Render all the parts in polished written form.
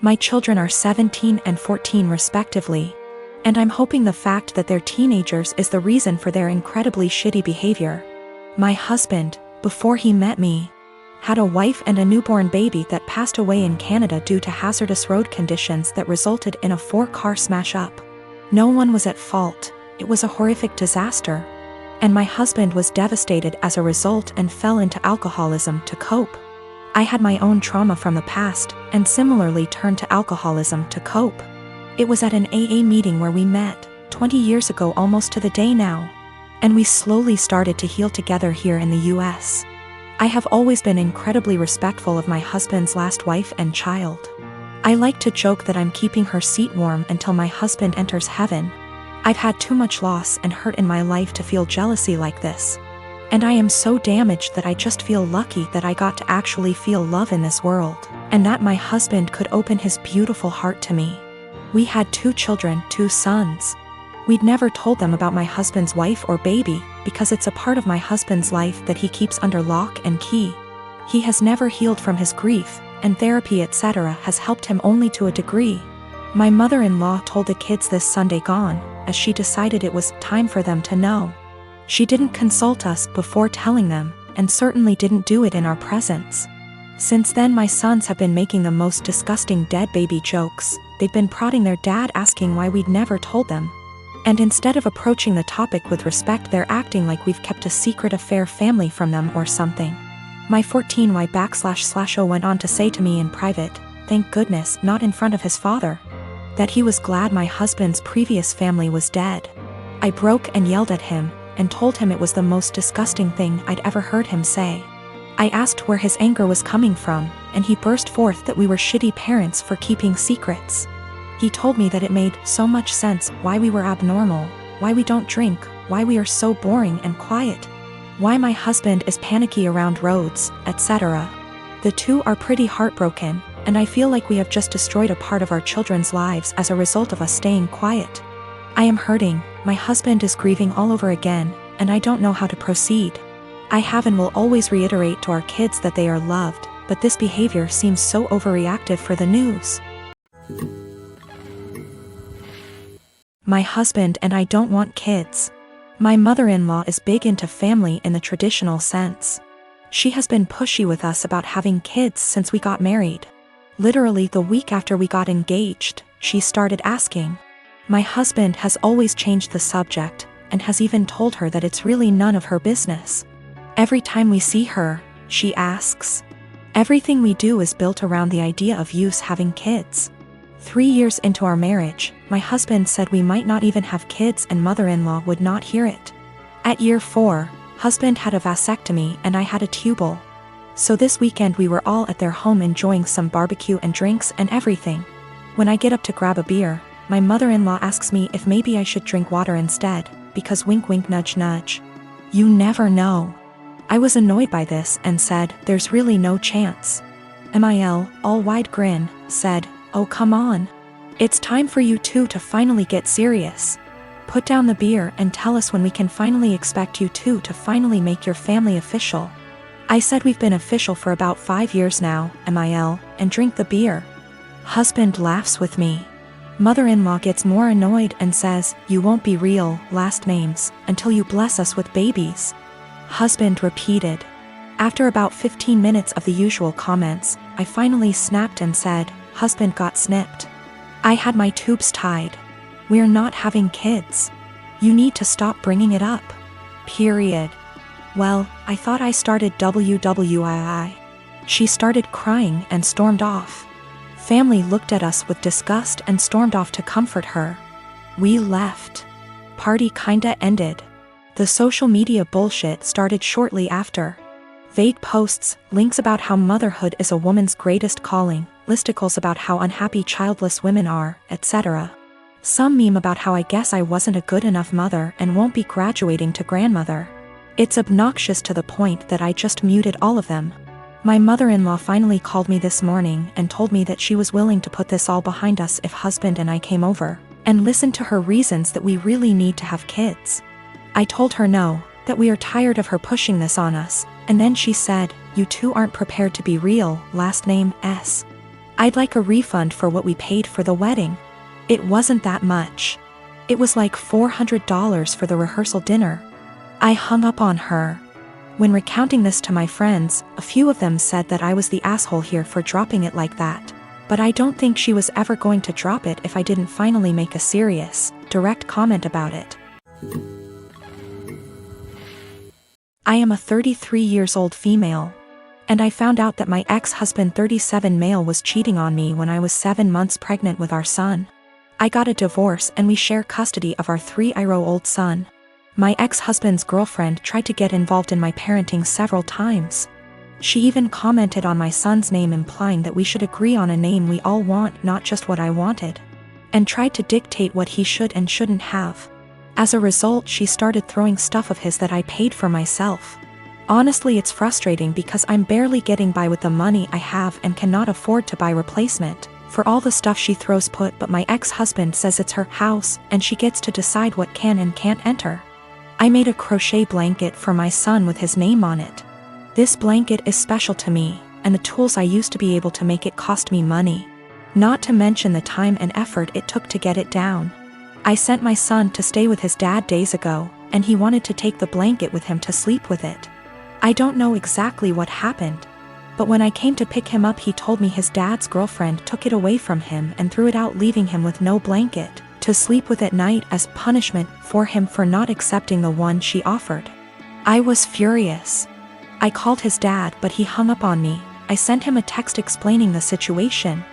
My children are 17 and 14 respectively. And I'm hoping the fact that they're teenagers is the reason for their incredibly shitty behavior. My husband, before he met me, had a wife and a newborn baby that passed away in Canada due to hazardous road conditions that resulted in a 4-car smash-up. No one was at fault, it was a horrific disaster. And my husband was devastated as a result and fell into alcoholism to cope. I had my own trauma from the past, and similarly turned to alcoholism to cope. It was at an AA meeting where we met, 20 years ago almost to the day now. And we slowly started to heal together here in the US. I have always been incredibly respectful of my husband's last wife and child. I like to joke that I'm keeping her seat warm until my husband enters heaven. I've had too much loss and hurt in my life to feel jealousy like this. And I am so damaged that I just feel lucky that I got to actually feel love in this world, and that my husband could open his beautiful heart to me. We had 2 children, 2 sons. We'd never told them about my husband's wife or baby, because it's a part of my husband's life that he keeps under lock and key. He has never healed from his grief, and therapy etc. has helped him only to a degree. My mother-in-law told the kids this Sunday gone, as she decided it was time for them to know. She didn't consult us before telling them, and certainly didn't do it in our presence. Since then my sons have been making the most disgusting dead baby jokes. They've been prodding their dad asking why we'd never told them. And instead of approaching the topic with respect, they're acting like we've kept a secret affair family from them or something. My 14Y//0 went on to say to me in private, thank goodness, not in front of his father, that he was glad my husband's previous family was dead. I broke and yelled at him, and told him it was the most disgusting thing I'd ever heard him say. I asked where his anger was coming from, and he burst forth that we were shitty parents for keeping secrets. He told me that it made so much sense why we were abnormal, why we don't drink, why we are so boring and quiet, why my husband is panicky around roads, etc. The 2 are pretty heartbroken, and I feel like we have just destroyed a part of our children's lives as a result of us staying quiet. I am hurting, my husband is grieving all over again, and I don't know how to proceed. I have and will always reiterate to our kids that they are loved, but this behavior seems so overreactive for the news. My husband and I don't want kids. My mother-in-law is big into family in the traditional sense. She has been pushy with us about having kids since we got married. Literally the week after we got engaged, she started asking. My husband has always changed the subject, and has even told her that it's really none of her business. Every time we see her, she asks. Everything we do is built around the idea of us having kids. 3 years into our marriage, my husband said we might not even have kids and mother-in-law would not hear it. At year 4, husband had a vasectomy and I had a tubal. So this weekend we were all at their home enjoying some barbecue and drinks and everything. When I get up to grab a beer, my mother-in-law asks me if maybe I should drink water instead, because wink wink nudge nudge. You never know. I was annoyed by this and said, there's really no chance. Mil, all wide grin, said, oh come on. It's time for you 2 to finally get serious. Put down the beer and tell us when we can finally expect you 2 to finally make your family official. I said we've been official for about 5 years now, Mil, and drink the beer. Husband laughs with me. Mother-in-law gets more annoyed and says, you won't be real, last names, until you bless us with babies. Husband repeated. After about 15 minutes of the usual comments, I finally snapped and said, husband got snipped. I had my tubes tied. We're not having kids. You need to stop bringing it up. Period. Well, I thought I started WWII. She started crying and stormed off. Family looked at us with disgust and stormed off to comfort her. We left. Party kinda ended. The social media bullshit started shortly after. Vague posts, links about how motherhood is a woman's greatest calling, listicles about how unhappy childless women are, etc. Some meme about how I guess I wasn't a good enough mother and won't be graduating to grandmother. It's obnoxious to the point that I just muted all of them. My mother-in-law finally called me this morning and told me that she was willing to put this all behind us if husband and I came over, and listened to her reasons that we really need to have kids. I told her no, that we are tired of her pushing this on us, and then she said, you 2 aren't prepared to be real, last name S. I'd like a refund for what we paid for the wedding. It wasn't that much. It was like $400 for the rehearsal dinner. I hung up on her. When recounting this to my friends, a few of them said that I was the asshole here for dropping it like that. But I don't think she was ever going to drop it if I didn't finally make a serious, direct comment about it. I am a 33 years old female. And I found out that my ex-husband 37 male was cheating on me when I was 7 months pregnant with our son. I got a divorce and we share custody of our 3-year-old son. My ex-husband's girlfriend tried to get involved in my parenting several times. She even commented on my son's name, implying that we should agree on a name we all want, not just what I wanted. And tried to dictate what he should and shouldn't have. As a result, she started throwing stuff of his that I paid for myself. Honestly, it's frustrating because I'm barely getting by with the money I have and cannot afford to buy replacement for all the stuff she throws put, but my ex-husband says it's her house and she gets to decide what can and can't enter. I made a crochet blanket for my son with his name on it. This blanket is special to me, and the tools I used to be able to make it cost me money. Not to mention the time and effort it took to get it down. I sent my son to stay with his dad days ago, and he wanted to take the blanket with him to sleep with it. I don't know exactly what happened, but when I came to pick him up, he told me his dad's girlfriend took it away from him and threw it out, leaving him with no blanket to sleep with at night as punishment for him for not accepting the one she offered. I was furious. I called his dad, but he hung up on me. I sent him a text explaining the situation,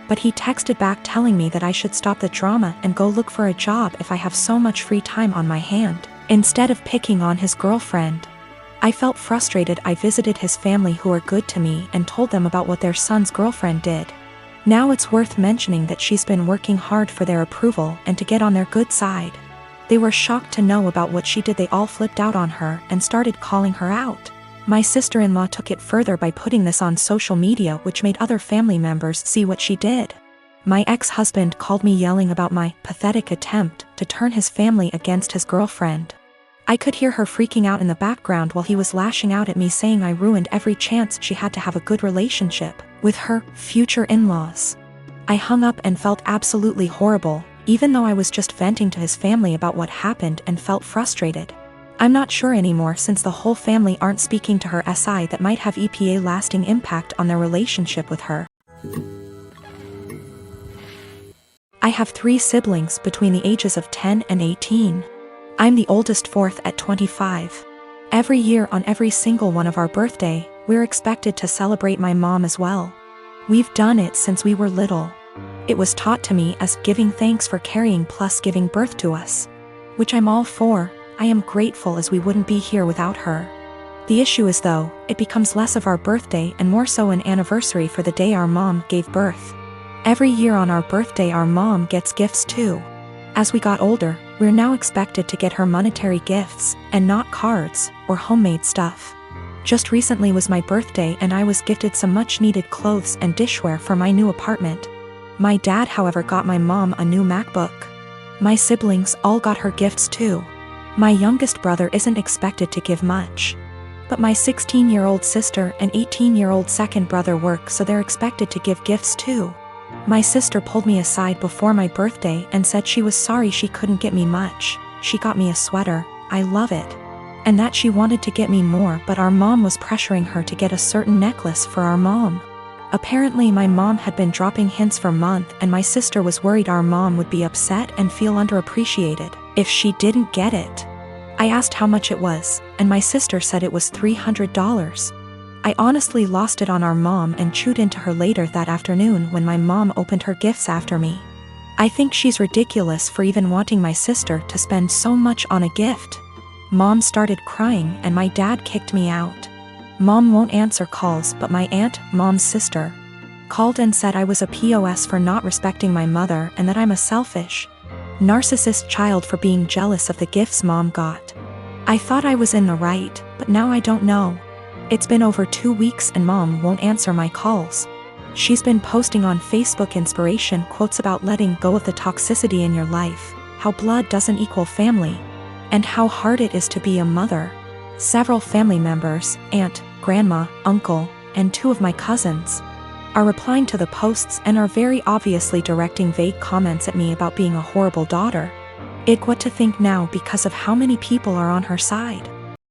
but he texted back telling me that I should stop the drama and go look for a job if I have so much free time on my hand, instead of picking on his girlfriend. I felt frustrated. I visited his family, who are good to me, and told them about what their son's girlfriend did. Now it's worth mentioning that she's been working hard for their approval and to get on their good side. They were shocked to know about what she did. They all flipped out on her and started calling her out. My sister-in-law took it further by putting this on social media, which made other family members see what she did. My ex-husband called me, yelling about my pathetic attempt to turn his family against his girlfriend. I could hear her freaking out in the background while he was lashing out at me, saying I ruined every chance she had to have a good relationship with her future in-laws. I hung up and felt absolutely horrible, even though I was just venting to his family about what happened, and felt frustrated. I'm not sure anymore, since the whole family aren't speaking to her, that might have a lasting impact on their relationship with her. I have 3 siblings between the ages of 10 and 18. I'm the oldest, 4th at 25. Every year on every single one of our birthday, we're expected to celebrate my mom as well. We've done it since we were little. It was taught to me as giving thanks for carrying plus giving birth to us, which I'm all for. I am grateful, as we wouldn't be here without her. The issue is, though, it becomes less of our birthday and more so an anniversary for the day our mom gave birth. Every year on our birthday, our mom gets gifts too. As we got older, we're now expected to get her monetary gifts, and not cards or homemade stuff. Just recently was my birthday and I was gifted some much-needed clothes and dishware for my new apartment. My dad, however, got my mom a new MacBook. My siblings all got her gifts too. My youngest brother isn't expected to give much, but my 16-year-old sister and 18-year-old second brother work, so they're expected to give gifts too. My sister pulled me aside before my birthday and said she was sorry she couldn't get me much. She got me a sweater, I love it, and that she wanted to get me more, but our mom was pressuring her to get a certain necklace for our mom. Apparently my mom had been dropping hints for months, and my sister was worried our mom would be upset and feel underappreciated if she didn't get it. I asked how much it was, and my sister said it was $300. I honestly lost it on our mom and chewed into her later that afternoon when my mom opened her gifts after me. I think she's ridiculous for even wanting my sister to spend so much on a gift. Mom started crying and my dad kicked me out. Mom won't answer calls, but my aunt, mom's sister, called and said I was a POS for not respecting my mother and that I'm a selfish, narcissist child for being jealous of the gifts mom got. I thought I was in the right, but now I don't know. It's been over 2 weeks and mom won't answer my calls. She's been posting on Facebook inspiration quotes about letting go of the toxicity in your life, how blood doesn't equal family, and how hard it is to be a mother. Several family members, aunt, grandma, uncle, and 2 of my cousins, are replying to the posts and are very obviously directing vague comments at me about being a horrible daughter. What to think now because of how many people are on her side.